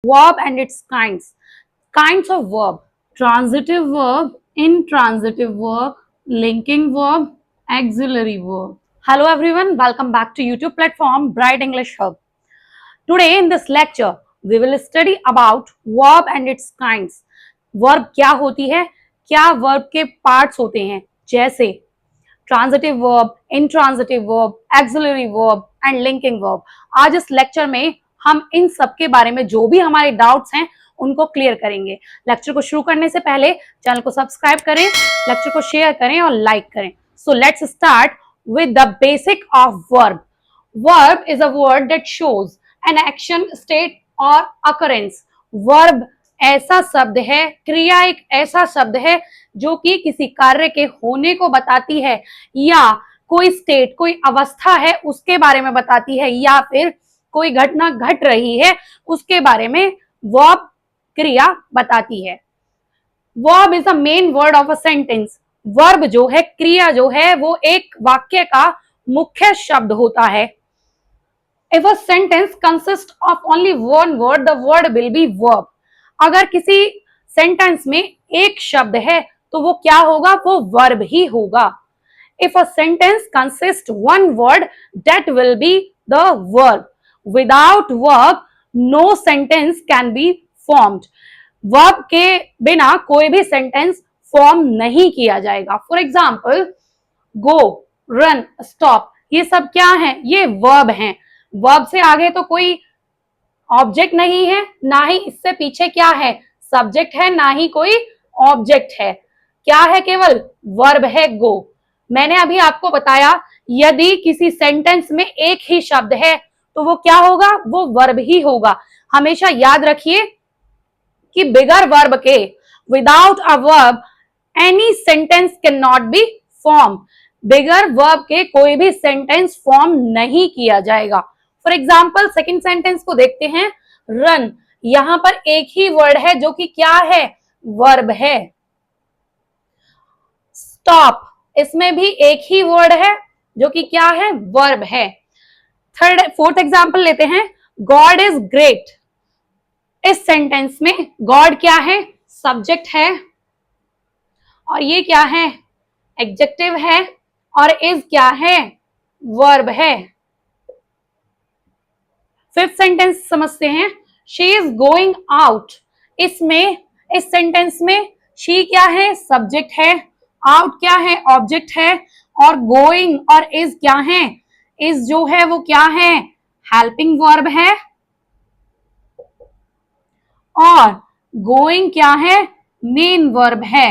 verb and its kinds of verb, transitive verb, intransitive verb, linking verb, auxiliary verb. Hello everyone, welcome back to YouTube platform Bright English Hub. Today in this lecture we will study about verb and its kinds. Verb क्या होती है, क्या verb के parts होते हैं, जैसे transitive verb, intransitive verb, axillary verb and linking verb. आज इस लेक्चर में हम इन सब के बारे में जो भी हमारे डाउट्स हैं उनको क्लियर करेंगे। लेक्चर को शुरू करने से पहले चैनल को सब्सक्राइब करें, लेक्चर को शेयर करें और लाइक करें। So let's start with the basic of verb. Verb is a word that shows an action, state और अकरेंस। वर्ब ऐसा शब्द है, क्रिया एक ऐसा शब्द है जो कि किसी कार्य के होने को बताती है, या कोई स्टेट, कोई अवस्था है उसके बारे में बताती है, या फिर कोई घटना घट रही है उसके बारे में वर्ब क्रिया बताती है। Verb is the main word of a sentence. Verb जो है, क्रिया जो है, वो एक वाक्य का मुख्य शब्द होता है। If a sentence consists of only one word, the word will be verb. अगर किसी सेंटेंस में एक शब्द है तो वो क्या होगा, वो वर्ब ही होगा। If a sentence consists one word, that will be the verb. Without verb, no sentence can be formed. Verb के बिना कोई भी सेंटेंस फॉर्म नहीं किया जाएगा। For example, go, run, stop, ये सब क्या है, ये वर्ब हैं। वर्ब से आगे तो कोई ऑब्जेक्ट नहीं है, ना ही इससे पीछे क्या है, सब्जेक्ट है, ना ही कोई ऑब्जेक्ट है। क्या है, केवल वर्ब है, गो। मैंने अभी आपको बताया, यदि किसी सेंटेंस में एक ही शब्द है तो वो क्या होगा, वो वर्ब ही होगा। हमेशा याद रखिए कि बिगर वर्ब के, without a verb any sentence can not be form. Bigger verb के कोई भी सेंटेंस फॉर्म नहीं किया जाएगा। फॉर एग्जाम्पल, सेकेंड सेंटेंस को देखते हैं, रन। यहां पर एक ही वर्ड है जो कि क्या है, वर्ब है। स्टॉप, इसमें भी एक ही वर्ड है जो कि क्या है, वर्ब है। फोर्थ एग्जाम्पल लेते हैं, गॉड इज ग्रेट। इस सेंटेंस में गॉड क्या है, सब्जेक्ट है, और ये क्या है, एडजेक्टिव है, और इज क्या है, वर्ब है। फिफ्थ सेंटेंस समझते हैं, शी इज गोइंग आउट। इसमें, इस सेंटेंस में शी क्या है, सब्जेक्ट है, आउट क्या है, ऑब्जेक्ट है, और गोइंग और इज क्या है, इज जो है वो क्या है, हेल्पिंग वर्ब है, और गोइंग क्या है, मेन वर्ब है।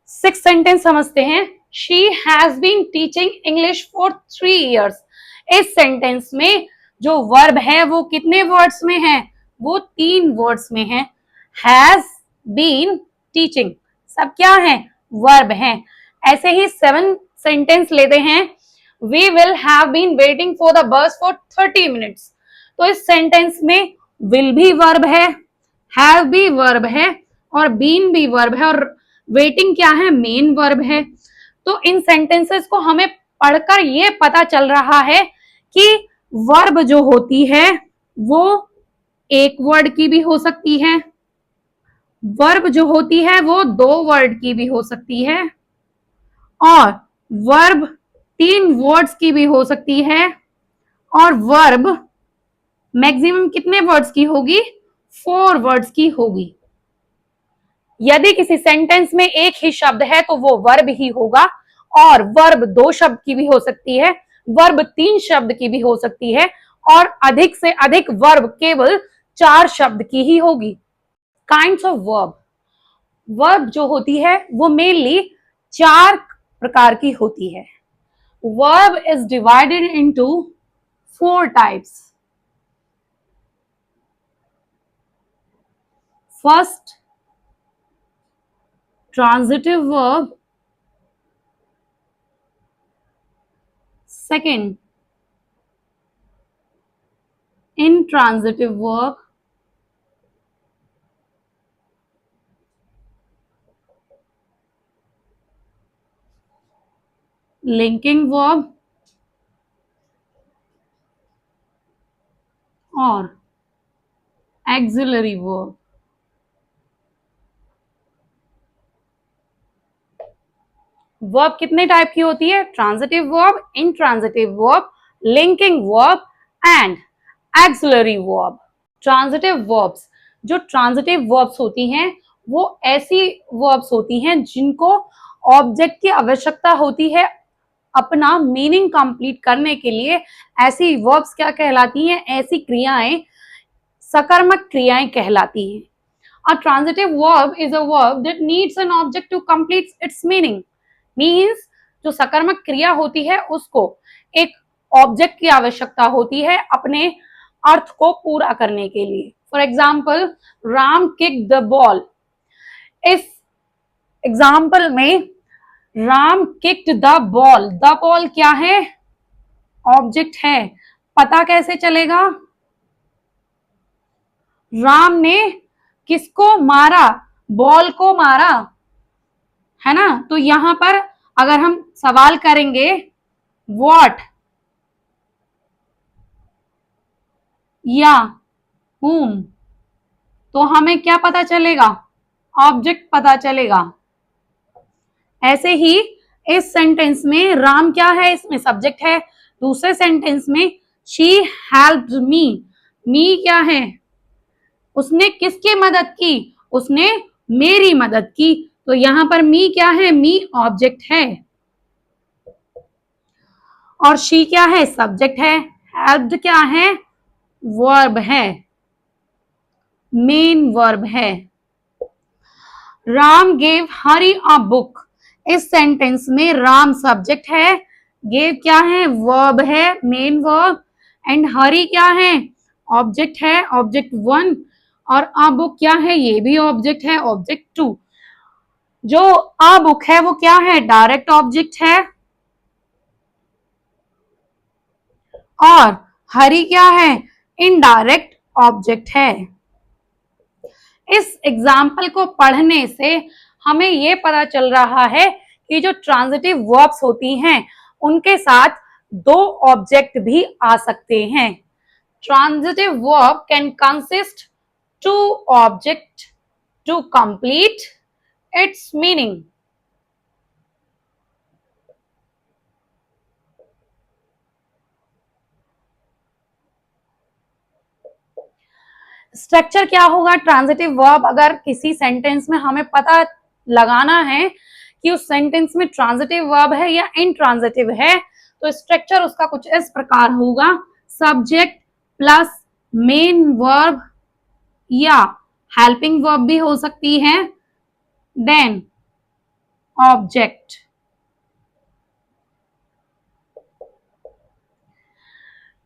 सिक्स सेंटेंस समझते हैं, she has been teaching English for 3 years। इस सेंटेंस में जो वर्ब है वो कितने वर्ड्स में है, वो 3 वर्ड्स में है। हैज बीन, टीचिंग, सब क्या है, वर्ब है। ऐसे ही 7 सेंटेंस लेते हैं, we will have been waiting for the bus for 30 minutes। तो इस सेंटेंस में विल भी वर्ब है, हैव भी वर्ब है, और बीन भी वर्ब है, और वेटिंग क्या है, मेन वर्ब है। तो इन सेंटेंसेस को हमें पढ़कर ये पता चल रहा है कि वर्ब जो होती है वो एक वर्ड की भी हो सकती है, वर्ब जो होती है वो 2 वर्ड की भी हो सकती है, और वर्ब 3 वर्ड्स की भी हो सकती है, और वर्ब मैक्सिमम कितने वर्ड्स की होगी, 4 वर्ड्स की होगी। यदि किसी सेंटेंस में एक ही शब्द है तो वो वर्ब ही होगा, और वर्ब 2 शब्द की भी हो सकती है, वर्ब 3 शब्द की भी हो सकती है, और अधिक से अधिक वर्ब केवल 4 शब्द की ही होगी। Kinds of verb. वर्ब जो होती है वो मेनली 4 प्रकार की होती है। Verb is divided into 4 types. First, transitive verb. Second, intransitive verb। linking verb। और एक्सिलरी वर्ब। वर्ब कितने टाइप की होती है? Transitive verb, intransitive verb, linking verb and axillary verb. Transitive verbs, जो ट्रांजिटिव वर्ब्स होती हैं वो ऐसी वर्ब्स होती हैं जिनको ऑब्जेक्ट की आवश्यकता होती है अपना मीनिंग कंप्लीट करने के लिए। ऐसी वर्ब्स क्या कहलाती हैं? ऐसी क्रियाएं सकर्मक क्रियाएं कहलाती हैं। A transitive verb is a verb that needs an object to complete its meaning. Means जो सकर्मक क्रिया होती है उसको एक ऑब्जेक्ट की आवश्यकता होती है अपने अर्थ को पूरा करने के लिए। For example, Ram kick the ball. इस एग्जाम्पल में Ram kicked the ball, the ball क्या है? ऑब्जेक्ट है। पता कैसे चलेगा? राम ने किसको मारा? बॉल को मारा, है ना। तो यहां पर अगर हम सवाल करेंगे व्हाट या whom, तो हमें क्या पता चलेगा? ऑब्जेक्ट पता चलेगा। ऐसे ही इस सेंटेंस में राम क्या है? इसमें सब्जेक्ट है। दूसरे सेंटेंस में शी हेल्प्ड मी, मी क्या है? उसने किसकी मदद की? उसने मेरी मदद की। तो यहां पर मी क्या है? मी ऑब्जेक्ट है और शी क्या है? सब्जेक्ट है। हेल्प्ड क्या है? वर्ब है, मेन वर्ब है। Ram gave Hari a book. इस सेंटेंस में राम सब्जेक्ट है, गेव क्या है? वर्ब है, मेन वर्ब, एंड हरी क्या है? ऑब्जेक्ट है, ऑब्जेक्ट वन, और अ बुक क्या है? ये भी ऑब्जेक्ट है, ऑब्जेक्ट टू। जो अ बुक है वो क्या है? डायरेक्ट ऑब्जेक्ट है, और हरी क्या है? इनडायरेक्ट ऑब्जेक्ट है। इस एग्जाम्पल को पढ़ने से हमें ये पता चल रहा है कि जो ट्रांजिटिव वर्ब्स होती हैं उनके साथ दो ऑब्जेक्ट भी आ सकते हैं। Transitive verb can consist to object to complete its meaning. Structure क्या होगा ट्रांजिटिव वर्ब? अगर किसी सेंटेंस में हमें पता लगाना है कि उस सेंटेंस में ट्रांजिटिव वर्ब है या इनट्रांजिटिव है, तो स्ट्रक्चर उसका कुछ इस प्रकार होगा। सब्जेक्ट प्लस मेन वर्ब या हेल्पिंग वर्ब भी हो सकती है, देन ऑब्जेक्ट।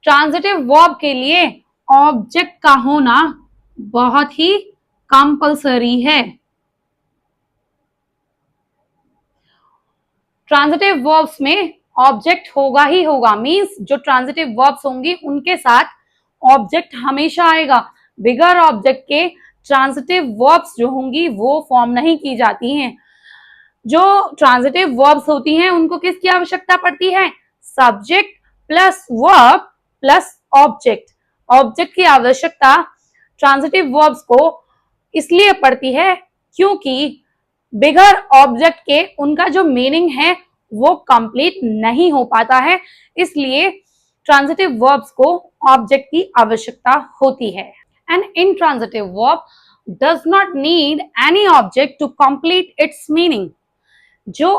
ट्रांजिटिव वर्ब के लिए ऑब्जेक्ट का होना बहुत ही कंपल्सरी है। ट्रांजिटिव वर्ब्स में ऑब्जेक्ट होगा ही होगा। मींस जो ट्रांजिटिव वर्ब्स होंगी उनके साथ ऑब्जेक्ट हमेशा आएगा। बिगर ऑब्जेक्ट के ट्रांजिटिव वर्ब्स जो होंगी वो फॉर्म नहीं की जाती हैं। जो ट्रांजिटिव वर्ब्स होती हैं उनको किसकी आवश्यकता पड़ती है? Subject plus verb plus object. Object की आवश्यकता ट्रांजिटिव वर्ब्स को इसलिए पड़ती है क्योंकि बिगर ऑब्जेक्ट के उनका जो मीनिंग है वो कंप्लीट नहीं हो पाता है, इसलिए ट्रांजिटिव वर्ब्स को ऑब्जेक्ट की आवश्यकता होती है। An intransitive verb does not need any object to complete its meaning. जो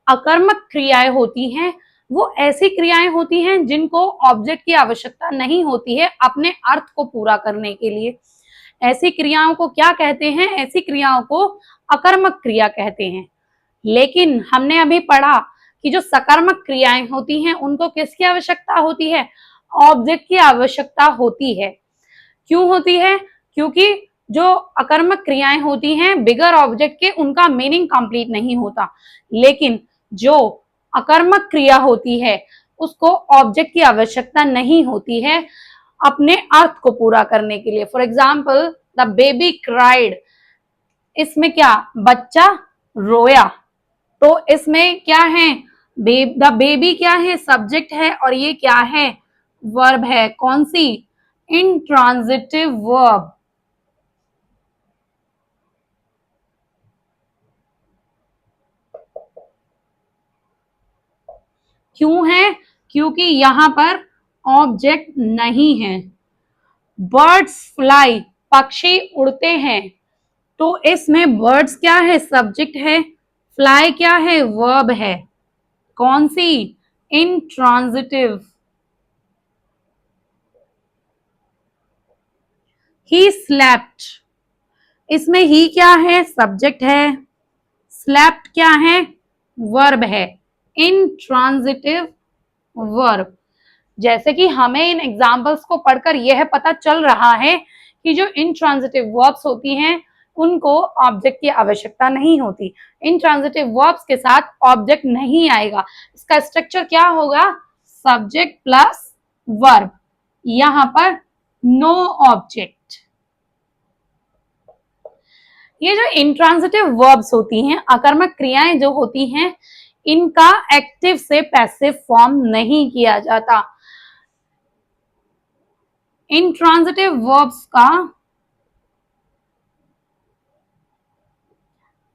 अकर्मक क्रियाएं होती हैं वो ऐसी क्रियाएं होती हैं जिनको ऑब्जेक्ट की आवश्यकता नहीं होती है अपने अर्थ को पूरा करने के लिए। ऐसी क्रियाओं को क्या कहते हैं? ऐसी क्रियाओं को अकर्मक क्रिया कहते हैं। लेकिन हमने अभी पढ़ा कि जो सकर्मक क्रियाएं होती हैं उनको किसकी आवश्यकता होती है? ऑब्जेक्ट की आवश्यकता होती है। क्यों होती है? क्योंकि जो अकर्मक क्रियाएं होती हैं बिगर ऑब्जेक्ट के उनका मीनिंग कंप्लीट नहीं होता, लेकिन जो अकर्मक क्रिया होती है उसको ऑब्जेक्ट की आवश्यकता नहीं होती है अपने अर्थ को पूरा करने के लिए। For example, the baby cried. इसमें क्या? बच्चा रोया। तो इसमें क्या है? द बेबी क्या है? सब्जेक्ट है, और ये क्या है? वर्ब है। कौन सी? intransitive verb. क्यों है? क्योंकि यहां पर ऑब्जेक्ट नहीं है। बर्ड्स फ्लाई, पक्षी उड़ते हैं, तो इसमें बर्ड्स क्या है? सब्जेक्ट है। फ्लाई क्या है? वर्ब है। कौन सी? इंट्रांजिटिव। ही स्लेप्ट, इसमें ही क्या है? सब्जेक्ट है। स्लेप्ट क्या है? वर्ब है। Intransitive verb. जैसे कि हमें इन एग्जाम्पल्स को पढ़कर यह पता चल रहा है कि जो इंट्रांजिटिव वर्ब्स होती हैं उनको ऑब्जेक्ट की आवश्यकता नहीं होती। इंट्रांजिटिव वर्ब्स के साथ ऑब्जेक्ट नहीं आएगा। इसका स्ट्रक्चर क्या होगा? Subject plus verb. यहां पर नो ऑब्जेक्ट। ये जो इंट्रांजिटिव वर्ब्स होती हैं, आकर्मक क्रियाएं जो होती हैं, इनका एक्टिव से पैसिव फॉर्म नहीं किया जाता। इंट्रांजिटिव वर्ब्स का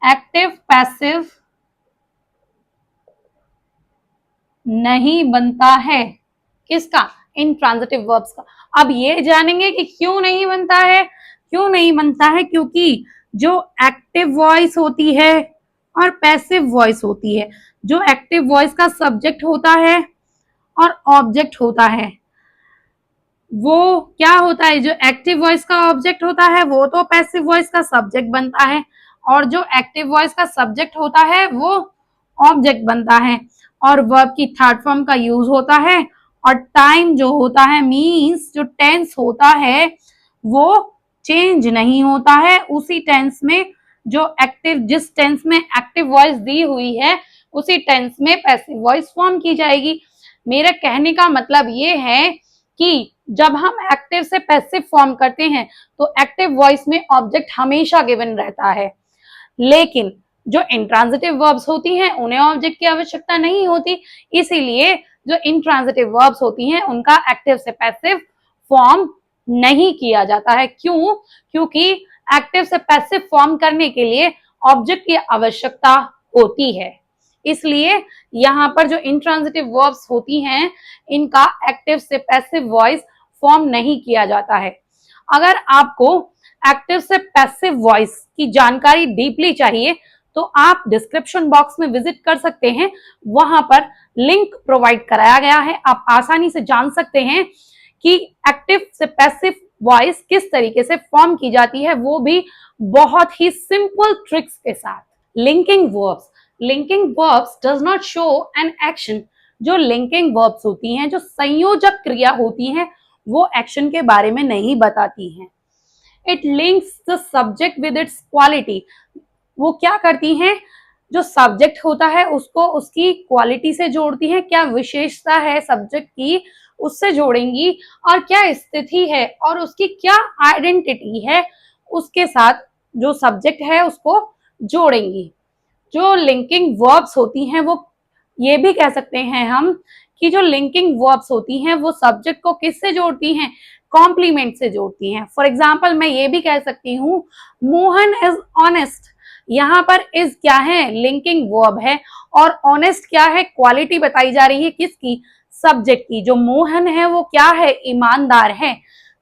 एक्टिव पैसिव नहीं बनता है। किसका? इंट्रांजिटिव वर्ब्स का। अब ये जानेंगे कि क्यों नहीं बनता है। क्यों नहीं बनता है? क्योंकि जो एक्टिव वॉइस होती है और पैसिव वॉइस होती है, जो एक्टिव वॉइस का सब्जेक्ट होता है और ऑब्जेक्ट होता है, वो क्या होता है? जो एक्टिव वॉइस का ऑब्जेक्ट होता है वो तो पैसिव वॉइस का सब्जेक्ट बनता है, और जो एक्टिव वॉइस का सब्जेक्ट होता है वो ऑब्जेक्ट बनता है, और वर्ब की थर्ड फॉर्म का यूज होता है, और टाइम जो होता है, मींस जो टेंस होता है वो चेंज नहीं होता है। उसी टेंस में जो एक्टिव, जिस टेंस में एक्टिव वॉइस दी हुई है उसी टेंस में पैसिव वॉइस फॉर्म की जाएगी। मेरा कहने का मतलब ये है कि जब हम एक्टिव से पैसिव फॉर्म करते हैं तो एक्टिव वॉइस में ऑब्जेक्ट हमेशा गिवन रहता है, लेकिन जो इंट्रांजिटिव वर्ब्स होती हैं उन्हें ऑब्जेक्ट की आवश्यकता नहीं होती। इसीलिए जो इंट्रांजिटिव वर्ब्स होती हैं उनका एक्टिव से पैसिव फॉर्म नहीं किया जाता है। क्यों? क्योंकि एक्टिव से पैसिव फॉर्म करने के लिए ऑब्जेक्ट की आवश्यकता होती है। इसलिए यहां पर जो इंट्रांजिटिव वर्ब्स होती हैं इनका एक्टिव से पैसिव वॉइस फॉर्म नहीं किया जाता है। अगर आपको एक्टिव से पैसिव वॉइस की जानकारी डीपली चाहिए तो आप डिस्क्रिप्शन बॉक्स में विजिट कर सकते हैं। वहां पर लिंक प्रोवाइड कराया गया है। आप आसानी से जान सकते हैं कि एक्टिव से पैसिव वॉइस किस तरीके से फॉर्म की जाती है, वो भी बहुत ही सिंपल ट्रिक्स के साथ। Linking verbs. Linking verbs does not show an action. जो लिंकिंग वर्ब्स होती हैं, जो संयोजक क्रिया होती हैं, वो एक्शन के बारे में नहीं बताती हैं। It links the subject with its quality. वो क्या करती हैं? जो सब्जेक्ट होता है उसको उसकी क्वालिटी से जोड़ती हैं। क्या विशेषता है सब्जेक्ट की, उससे जोड़ेंगी, और क्या स्थिति है और उसकी क्या आइडेंटिटी है, उसके साथ जो सब्जेक्ट है उसको जोड़ेंगी। जो लिंकिंग वर्ब्स होती हैं वो, ये भी कह सकते हैं हम कि जो लिंकिंग वर्ब्स होती हैं वो सब्जेक्ट को किससे जोड़ती हैं? कॉम्प्लीमेंट से जोड़ती हैं। फॉर एग्जाम्पल मैं ये भी कह सकती हूँ मोहन इज ऑनेस्ट। यहाँ पर इज क्या है? लिंकिंग वर्ब है, और ऑनेस्ट क्या है? क्वालिटी बताई जा रही है। किसकी? सब्जेक्ट की। जो मोहन है वो क्या है? ईमानदार है।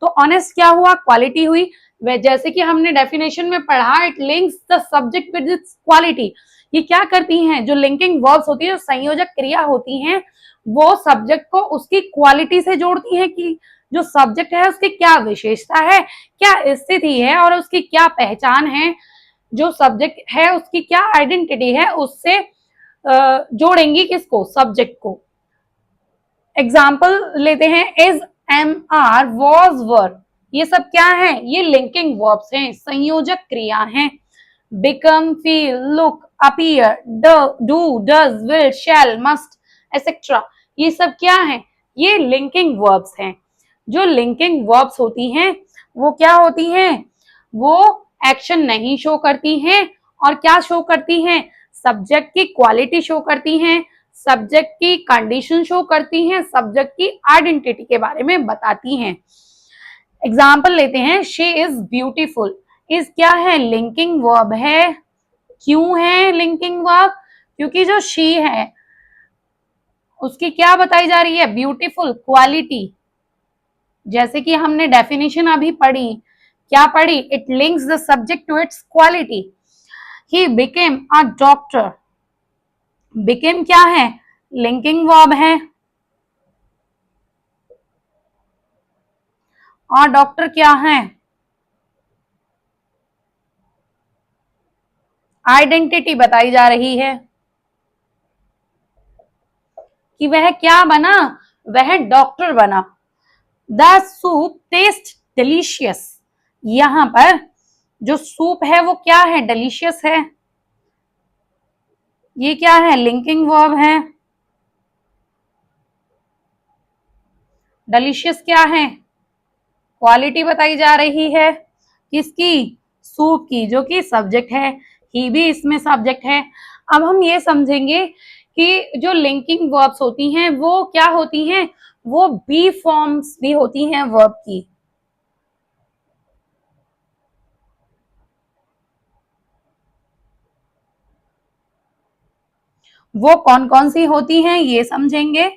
तो ऑनेस्ट क्या हुआ? क्वालिटी हुई। जैसे कि हमने डेफिनेशन में पढ़ा, it links the subject with its quality. ये क्या करती हैं? जो लिंकिंग वर्ब्स होती है, जो संयोजक क्रिया होती हैं, वो सब्जेक्ट को उसकी क्वालिटी से जोड़ती हैं कि जो सब्जेक्ट है उसकी क्या विशेषता है, क्या स्थिति है, और उसकी क्या पहचान है। जो सब्जेक्ट है उसकी क्या आइडेंटिटी है, उससे जोड़ेंगी किसको? सब्जेक्ट को। एग्जाम्पल लेते हैं, इज, एम, आर, वॉज, वर। ये सब क्या है? ये लिंकिंग वर्ब्स हैं, संयोजक क्रिया हैं। Become, feel, look, appear, do, does, will, shall, must, etcetera, ये सब क्या है? ये लिंकिंग वर्ब्स हैं। जो लिंकिंग वर्ब्स होती हैं वो क्या होती हैं? वो एक्शन नहीं शो करती हैं, और क्या शो करती हैं? सब्जेक्ट की क्वालिटी शो करती हैं, सब्जेक्ट की कंडीशन शो करती हैं, सब्जेक्ट की आइडेंटिटी के बारे में बताती हैं। एग्जाम्पल लेते हैं, शी इज ब्यूटीफुल। इज क्या है? लिंकिंग वर्ब है। क्यों है लिंकिंग वर्ब? क्योंकि जो शी है उसकी क्या बताई जा रही है? Beautiful quality. जैसे कि हमने डेफिनेशन अभी पढ़ी, क्या पढ़ी? It links the subject to its quality. He became a doctor. Became क्या है? लिंकिंग वर्ब है। और डॉक्टर क्या है? आइडेंटिटी बताई जा रही है कि वह क्या बना? वह डॉक्टर बना। The soup taste delicious. यहां पर जो सूप है वो क्या है? डिलीशियस है। ये क्या है? लिंकिंग वर्ब है। डिलीशियस क्या है? क्वालिटी बताई जा रही है किसकी? सूप की, जो कि सब्जेक्ट है। ही भी इसमें सब्जेक्ट है। अब हम ये समझेंगे कि जो लिंकिंग वर्ब्स होती हैं वो क्या होती हैं? वो बी फॉर्म्स भी होती हैं वर्ब की। वो कौन कौन सी होती हैं ये समझेंगे।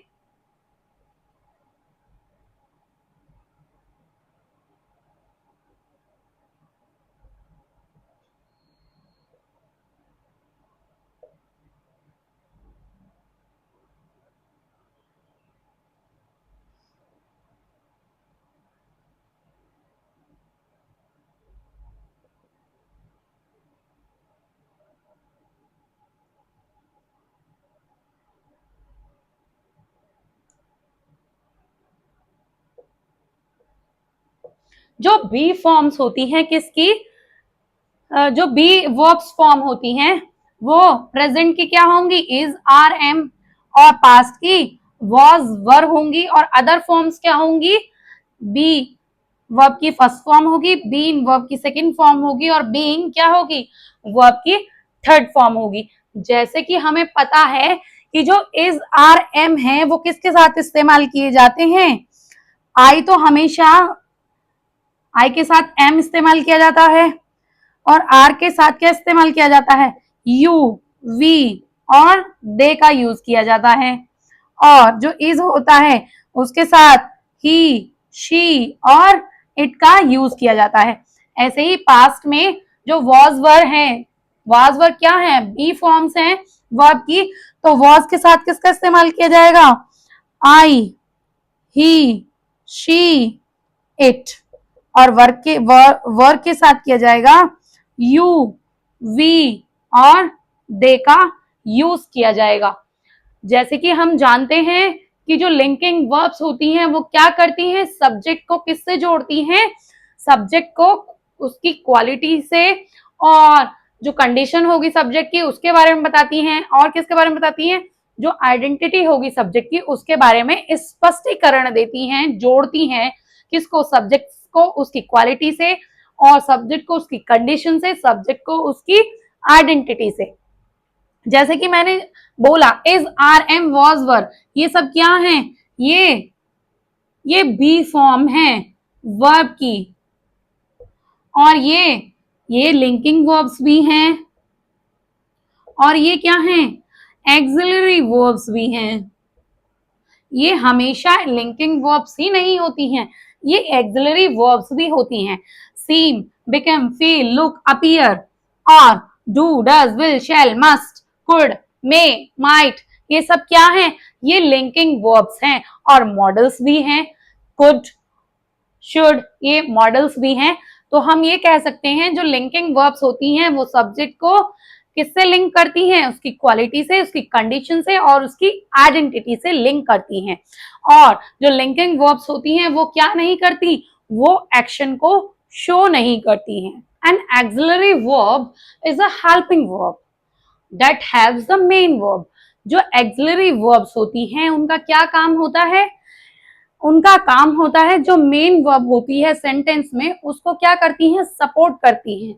जो बी फॉर्म्स होती हैं किसकी? जो बी वर्ब्स फॉर्म होती हैं वो प्रेजेंट की क्या होंगी? Is, are, am. और पास्ट की वॉज, वर होंगी। और अदर फॉर्म्स क्या होंगी? बी वर्ब की फर्स्ट फॉर्म होगी, बीन वर्ब की सेकंड फॉर्म होगी, और बीइंग क्या होगी? वर्ब की थर्ड फॉर्म होगी। जैसे कि हमें पता है कि जो इज, आर, एम है वो किसके साथ इस्तेमाल किए जाते हैं? आई तो हमेशा आई के साथ एम इस्तेमाल किया जाता है, और आर के साथ क्या इस्तेमाल किया जाता है? यू, वी और दे का यूज किया जाता है। और जो इज होता है उसके साथ ही, शी और इट का यूज किया जाता है। ऐसे ही पास्ट में जो वॉज वर है, वॉज वर क्या है? बी फॉर्म्स हैं वर्ब की। तो वॉज के साथ किसका इस्तेमाल किया जाएगा? आई, ही, शी, इट। और वर्क के साथ किया जाएगा यू, वी और दे का यूज किया जाएगा। जैसे कि हम जानते हैं कि जो लिंकिंग वर्ब्स होती हैं वो क्या करती हैं? सब्जेक्ट को किससे जोड़ती हैं? सब्जेक्ट को उसकी क्वालिटी से, और जो कंडीशन होगी सब्जेक्ट की उसके बारे में बताती हैं। और किसके बारे में बताती हैं? जो आइडेंटिटी होगी सब्जेक्ट की उसके बारे में स्पष्टीकरण देती हैं, जोड़ती हैं। किसको? सब्जेक्ट को उसकी क्वालिटी से, और सब्जेक्ट को उसकी कंडीशन से, सब्जेक्ट को उसकी आइडेंटिटी से। जैसे कि मैंने बोला इज, आर, एम, वॉज, वर, ये सब क्या हैं? ये बी फॉर्म है वर्ब की। और ये लिंकिंग वर्ब्स भी हैं। और ये क्या हैं? एक्सिलरी वर्ब्स भी हैं। ये हमेशा लिंकिंग वर्ब्स ही नहीं होती हैं, ये एक्सिलरी वर्ब्स भी होती हैं। Seem, become, feel, look, appear और do, does, will, shall, must, could, may, might, ये सब क्या हैं? ये लिंकिंग वर्ब्स हैं। और मॉडल्स भी हैं, कुड, शुड, ये मॉडल्स भी हैं। तो हम ये कह सकते हैं जो लिंकिंग वर्ब्स होती हैं वो सब्जेक्ट को किससे लिंक करती हैं? उसकी क्वालिटी से, उसकी कंडीशन से और उसकी आइडेंटिटी से लिंक करती हैं। और जो लिंकिंग वर्ब्स होती हैं वो क्या नहीं करती? वो एक्शन को शो नहीं करती हैं। An auxiliary verb is a helping verb that helps the main verb. जो एक्सिलरी वर्ब्स होती हैं उनका क्या काम होता है? उनका काम होता है जो मेन वर्ब होती है सेंटेंस में उसको क्या करती हैं? सपोर्ट करती हैं,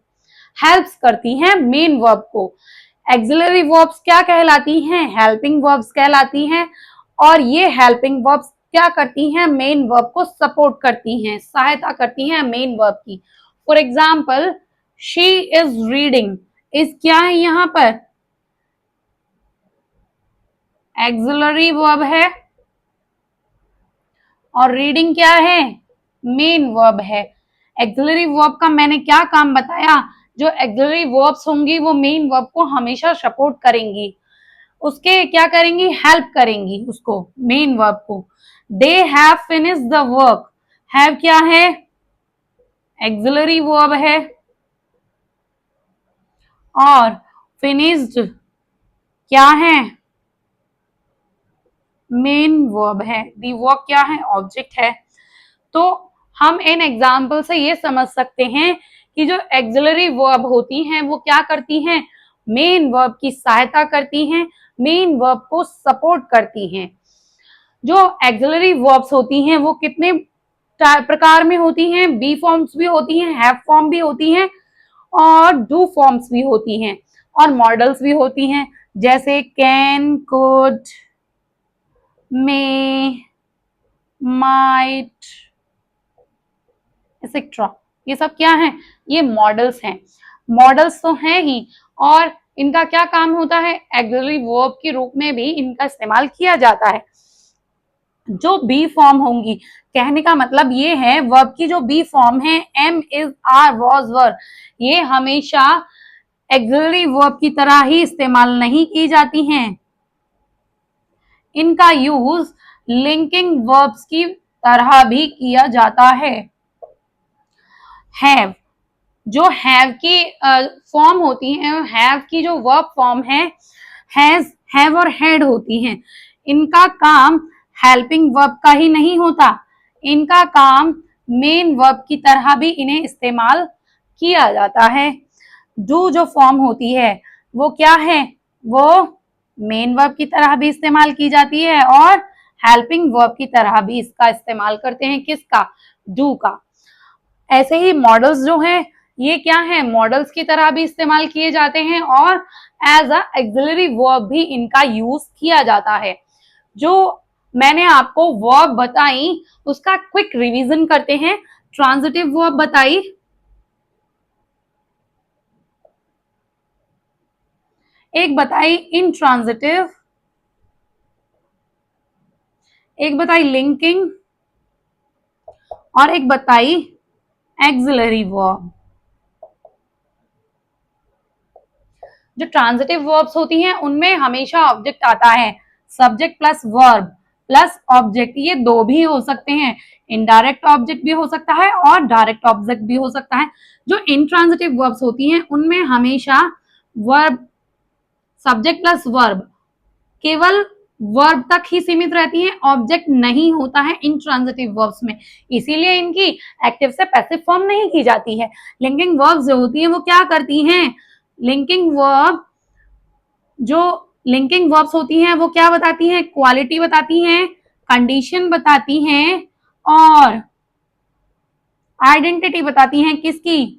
हेल्प्स करती हैं मेन वर्ब को। एक्सिलरी वर्ब्स क्या कहलाती हैं? हेल्पिंग वर्ब्स कहलाती हैं। और ये हेल्पिंग वर्ब्स क्या करती हैं, मेन वर्ब को सपोर्ट करती हैं, सहायता करती हैं मेन वर्ब की। For example she is reading, is क्या है यहाँ पर, एक्सिलरी वर्ब है, और रीडिंग क्या है, मेन वर्ब है। एक्सिलरी वर्ब का मैंने क्या काम बताया, जो एक्सिलरी वर्ब्स होंगी वो मेन वर्ब को हमेशा सपोर्ट करेंगी, उसके क्या करेंगी, हेल्प करेंगी उसको, मेन वर्ब को। They have finished the work, have क्या है, एक्सिलरी वर्ब है, और फिनिश्ड क्या है, मेन वर्ब है। दी वर्क क्या है, ऑब्जेक्ट है। तो हम इन एग्जाम्पल से ये समझ सकते हैं कि जो एक्सिलरी वर्ब होती हैं वो क्या करती हैं, मेन वर्ब की सहायता करती हैं, मेन वर्ब को सपोर्ट करती हैं। जो एक्सिलरी वर्ब्स होती हैं वो कितने प्रकार में होती हैं, बी फॉर्म्स भी होती हैं, हैव फॉर्म भी होती हैं, और डू फॉर्म्स भी होती हैं, और मॉडल्स भी होती हैं, जैसे can, could, may, might, etcetera. ये सब क्या है, ये मॉडल्स हैं। मॉडल्स तो हैं ही, और इनका क्या काम होता है, एक्सिलरी वर्ब के रूप में भी इनका इस्तेमाल किया जाता है। जो बी फॉर्म होंगी, कहने का मतलब ये है वर्ब की जो बी फॉर्म है, एम, इज, आर, वॉज, वर, ये हमेशा एक्सिलरी वर्ब की तरह ही इस्तेमाल नहीं की जाती हैं। इनका यूज लिंकिंग वर्ब्स की तरह भी किया जाता है। हैव, जो हैव की फॉर्म होती है, हैव की जो वर्ब फॉर्म है, हैज, हैव और हैड होती हैं, इनका काम हेल्पिंग वर्ब का ही नहीं होता, इनका काम मेन वर्ब की तरह भी इन्हें इस्तेमाल किया जाता है। डू जो फॉर्म होती है वो क्या है, वो मेन वर्ब की तरह भी इस्तेमाल की जाती है, और हेल्पिंग वर्ब की तरह भी इसका इस्तेमाल करते हैं, किसका, डू का। ऐसे ही मॉडल्स जो हैं ये क्या है, मॉडल्स की तरह भी इस्तेमाल किए जाते हैं, और एज अ एक्सिलरी वर्ब भी इनका यूज किया जाता है। जो मैंने आपको वर्ब बताई उसका क्विक रिवीजन करते हैं। ट्रांजिटिव वर्ब बताई, एक बताई इंट्रांजिटिव, एक बताई लिंकिंग, और एक बताई एक्सिलरी वर्ब। जो ट्रांजिटिव वर्ब्स होती हैं उनमें हमेशा ऑब्जेक्ट आता है, subject plus verb plus object, ये दो भी हो सकते हैं, इनडायरेक्ट ऑब्जेक्ट भी हो सकता है और डायरेक्ट ऑब्जेक्ट भी हो सकता है। जो इंट्रांजिटिव वर्ब्स होती हैं उनमें हमेशा वर्ब, सब्जेक्ट प्लस वर्ब, केवल वर्ब तक ही सीमित रहती है, ऑब्जेक्ट नहीं होता है इंट्रांजिटिव वर्ब्स में, इसीलिए इनकी एक्टिव से पैसिव फॉर्म नहीं की जाती है। लिंकिंग वर्ब्स जो होती है वो क्या करती हैं, लिंकिंग वर्ब, जो लिंकिंग वर्ब्स होती हैं वो क्या बताती हैं, क्वालिटी बताती हैं, कंडीशन बताती हैं, और आइडेंटिटी बताती हैं, किसकी,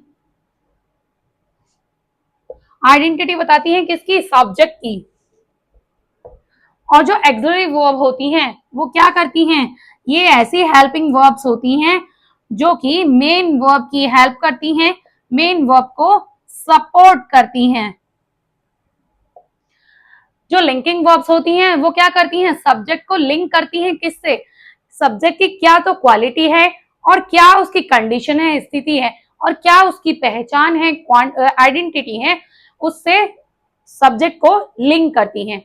आइडेंटिटी बताती हैं किसकी, सब्जेक्ट की। और जो एक्सिलरी वर्ब होती हैं वो क्या करती हैं, ये ऐसी हेल्पिंग वर्ब्स होती हैं जो कि मेन वर्ब की हेल्प करती हैं, मेन वर्ब को सपोर्ट करती हैं। जो लिंकिंग वर्ब्स होती हैं वो क्या करती हैं, सब्जेक्ट को लिंक करती हैं, किससे, सब्जेक्ट की क्या तो क्वालिटी है, और क्या उसकी कंडीशन है, स्थिति है, और क्या उसकी पहचान है, आइडेंटिटी है, उससे सब्जेक्ट को लिंक करती हैं।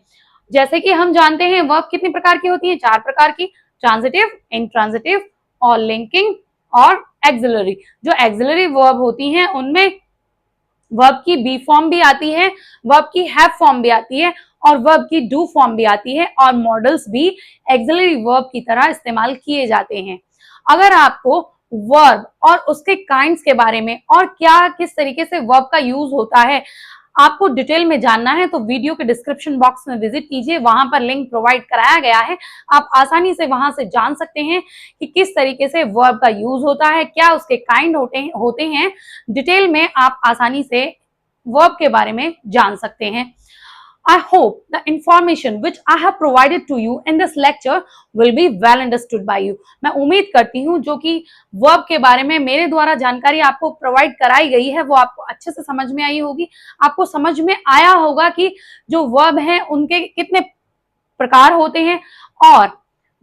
जैसे कि हम जानते हैं वर्ब कितनी प्रकार की होती है, चार प्रकार की, ट्रांजिटिव, इंट्रांजिटिव, और लिंकिंग, और एक्सिलरी। जो एक्सिलरी वर्ब होती हैं उनमें वर्ब की बी फॉर्म भी आती है, वर्ब की हैव फॉर्म भी आती है, और वर्ब की डू फॉर्म भी आती है, और मॉडल्स भी एक्सिलरी वर्ब की तरह इस्तेमाल किए जाते हैं। अगर आपको वर्ब और उसके काइंड्स के बारे में और क्या किस तरीके से वर्ब का यूज होता है आपको डिटेल में जानना है तो वीडियो के डिस्क्रिप्शन बॉक्स में विजिट कीजिए, वहां पर लिंक प्रोवाइड कराया गया है, आप आसानी से वहां से जान सकते हैं कि किस तरीके से वर्ब का यूज होता है, क्या उसके काइंड होते हैं, डिटेल में आप आसानी से वर्ब के बारे में जान सकते हैं। I hope the information which I have provided to you in this lecture will be well understood by you. मैं उम्मीद करती हूँ जो कि वर्ब के बारे में मेरे द्वारा जानकारी आपको प्रोवाइड कराई गई है वो आपको अच्छे से समझ में आई होगी। आपको समझ में आया होगा कि जो वर्ब हैं उनके कितने प्रकार होते हैं और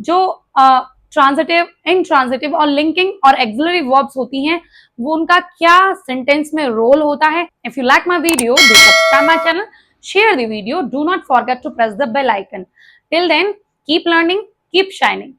जो ट्रांजिटिव, इंट्रांजिटिव और लिंकिंग और एक्सिलरी वर्ब्स होती हैं वो उनका क्या सेंटेंस में रोल होता है। If you like my video, do subscribe my channel, share the video, do not forget to press the bell icon. Till then, keep learning, keep shining.